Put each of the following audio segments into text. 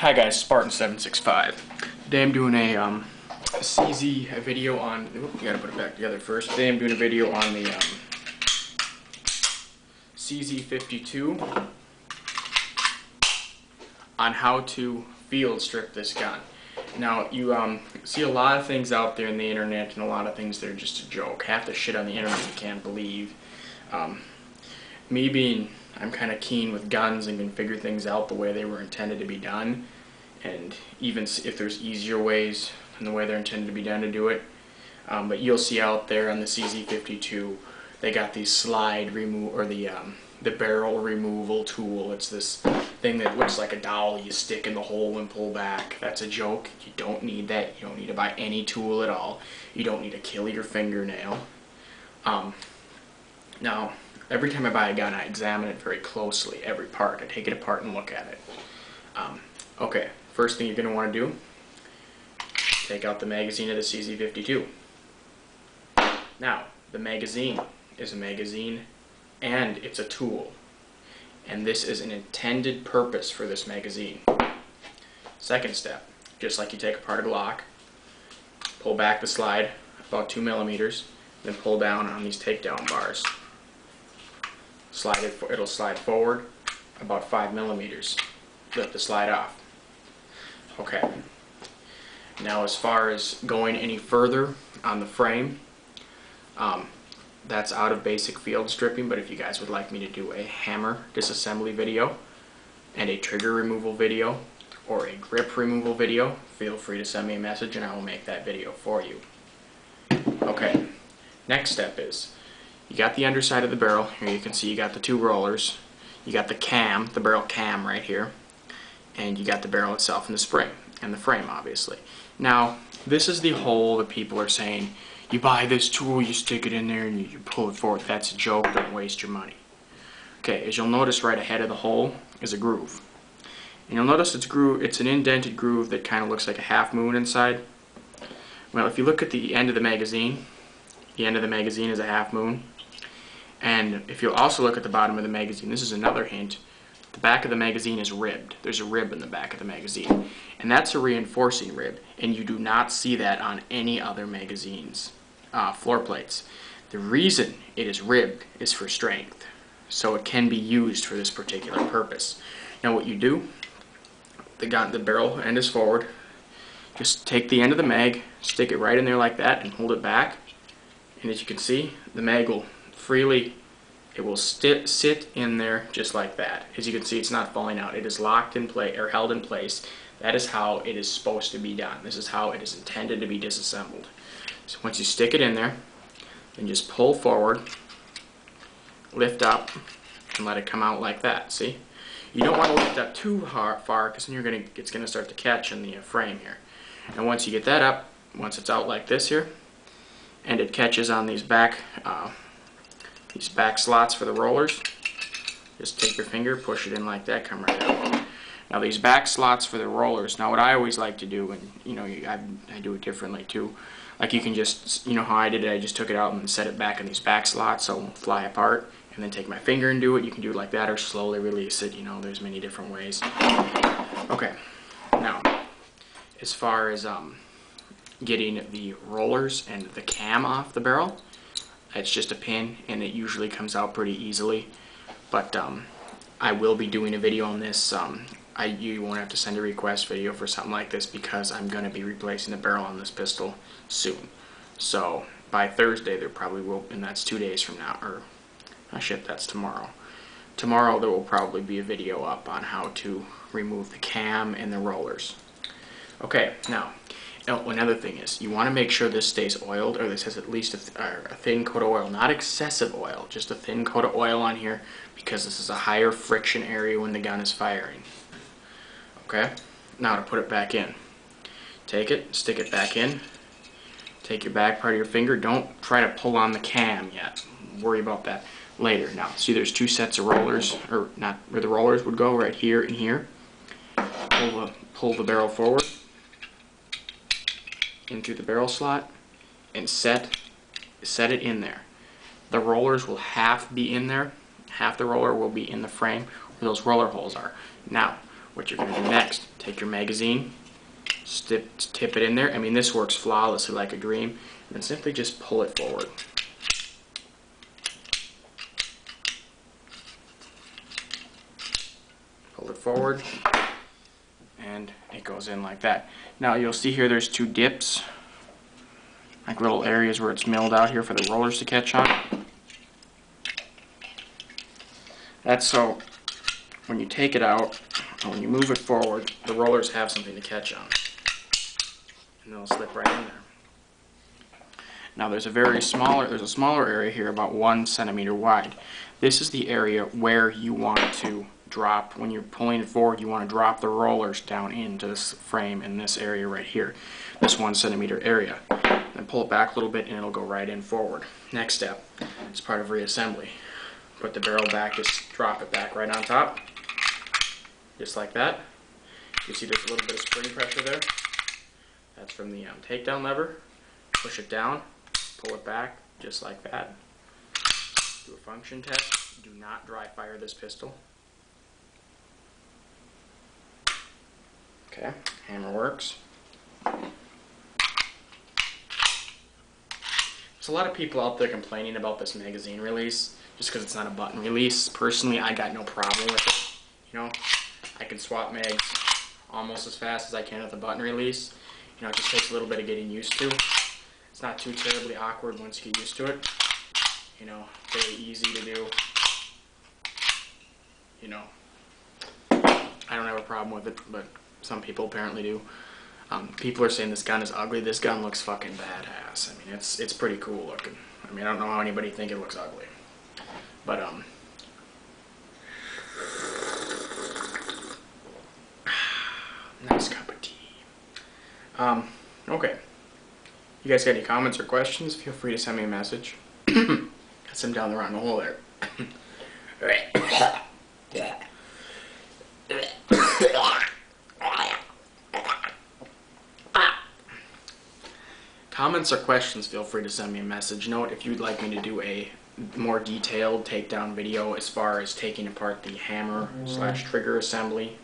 Hi guys, Spartan765. Today I'm doing a CZ video on. You gotta put it back together first. Today I'm doing a video on the CZ-52 on how to field strip this gun. Now you see a lot of things out there in the internet and a lot of things that are just a joke. Half the shit on the internet you can't believe. Me being, I'm kind of keen with guns and can figure things out the way they were intended to be done, and even if there's easier ways than the way they're intended to be done to do it. But you'll see out there on the CZ-52 they got the slide remove, or the barrel removal tool. It's this thing that looks like a dowel you stick in the hole and pull back. That's a joke. You don't need that. You don't need to buy any tool at all. You don't need to kill your fingernail. Now, every time I buy a gun, I examine it very closely, every part. I take it apart and look at it. Okay, first thing you're going to want to do, take out the magazine of the CZ-52. Now, the magazine is a magazine and it's a tool. And this is an intended purpose for this magazine. Second step, just like you take apart a Glock, pull back the slide about 2 millimeters, then pull down on these takedown bars. It'll slide forward about 5 millimeters. Lift the slide off. Okay. Now as far as going any further on the frame, that's out of basic field stripping, but if you guys would like me to do a hammer disassembly video and a trigger removal video or a grip removal video, feel free to send me a message and I will make that video for you. Okay. Next step is, you got the underside of the barrel. Here you can see you got the two rollers. You got the cam, the barrel cam right here. And you got the barrel itself and the spring. And the frame, obviously. Now, this is the hole that people are saying, you buy this tool, you stick it in there, and you pull it forward. That's a joke. Don't waste your money. Okay, as you'll notice, right ahead of the hole is a groove. And you'll notice it's an indented groove that kind of looks like a half moon inside. Well, if you look at the end of the magazine is a half moon. And if you'll also look at the bottom of the magazine, this is another hint, the back of the magazine is ribbed. There's a rib in the back of the magazine. And that's a reinforcing rib, and you do not see that on any other magazine's floor plates. The reason it is ribbed is for strength, so it can be used for this particular purpose. Now what you do, the barrel end is forward, just take the end of the mag, stick it right in there like that, and hold it back. And as you can see, the mag will freely, it will sit in there just like that. As you can see, it's not falling out. It is locked in place, or held in place. That is how it is supposed to be done. This is how it is intended to be disassembled. So once you stick it in there, then just pull forward, lift up, and let it come out like that. See? You don't want to lift up too far, because then it's going to start to catch in the frame here. And once you get that up, once it's out like this here, and it catches on these back slots for the rollers, just take your finger, push it in like that, come right out. Now these back slots for the rollers, now what I always like to do, and you know, I do it differently too, like you can just, you know how I did it, I just took it out and set it back in these back slots so it won't fly apart, and then take my finger and do it. You can do it like that or slowly release it, you know, there's many different ways. Okay, now as far as getting the rollers and the cam off the barrel, it's just a pin and it usually comes out pretty easily, but I will be doing a video on this. You won't have to send a request video for something like this because I'm going to be replacing the barrel on this pistol soon. So by Thursday there probably will, and that's 2 days from now, or oh shit, that's tomorrow. Tomorrow there will probably be a video up on how to remove the cam and the rollers. Okay, now another thing is, you want to make sure this stays oiled, or this has at least a thin coat of oil, not excessive oil, just a thin coat of oil on here, because this is a higher friction area when the gun is firing. Okay, now to put it back in, take it, stick it back in, take your back part of your finger, don't try to pull on the cam yet, worry about that later. Now see, there's two sets of rollers, or not where the rollers would go, right here and here. Pull the barrel forward into the barrel slot and set it in there. The rollers will half be in there, half the roller will be in the frame where those roller holes are. Now What you're going to do next, take your magazine, tip it in there. I mean, this works flawlessly like a dream. And then simply just pull it forward. Pull it forward, and it goes in like that. Now you'll see here there's two dips, like little areas where it's milled out here for the rollers to catch on. That's so when you take it out, when you move it forward, the rollers have something to catch on, and they'll slip right in there. Now there's a smaller area here, about 1 centimeter wide. This is the area where you want to drop, when you're pulling it forward, you want to drop the rollers down into this frame in this area right here, this 1 centimeter area. Then pull it back a little bit and it'll go right in forward. Next step is part of reassembly. Put the barrel back, just drop it back right on top, just like that. You see there's a little bit of spring pressure there. That's from the takedown lever. Push it down, pull it back, just like that. Do a function test. Do not dry fire this pistol. Okay, hammer works. There's a lot of people out there complaining about this magazine release just because it's not a button release. Personally, I got no problem with it. You know, I can swap mags almost as fast as I can with a button release. You know, it just takes a little bit of getting used to. It's not too terribly awkward once you get used to it. You know, very easy to do. You know, I don't have a problem with it, but some people apparently do. People are saying this gun is ugly. This gun looks fucking badass. I mean, it's pretty cool looking. I mean, I don't know how anybody think it looks ugly. But, nice cup of tea. Okay. You guys got any comments or questions? Feel free to send me a message. Got some down the wrong hole there. Comments or questions, feel free to send me a message. Note if you'd like me to do a more detailed takedown video as far as taking apart the hammer / trigger assembly,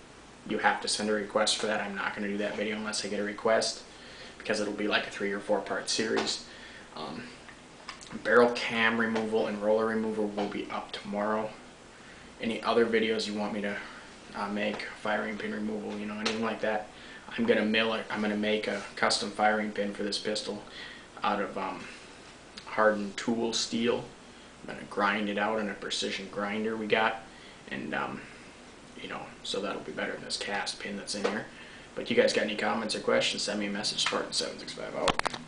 you have to send a request for that. I'm not going to do that video unless I get a request, because it'll be like a 3 or 4 part series. Barrel cam removal and roller removal will be up tomorrow. Any other videos you want me to make, firing pin removal, you know, anything like that, I'm gonna make a custom firing pin for this pistol out of hardened tool steel. I'm gonna grind it out in a precision grinder we got, and you know, so that'll be better than this cast pin that's in here. But you guys got any comments or questions, send me a message. Spartan765 out.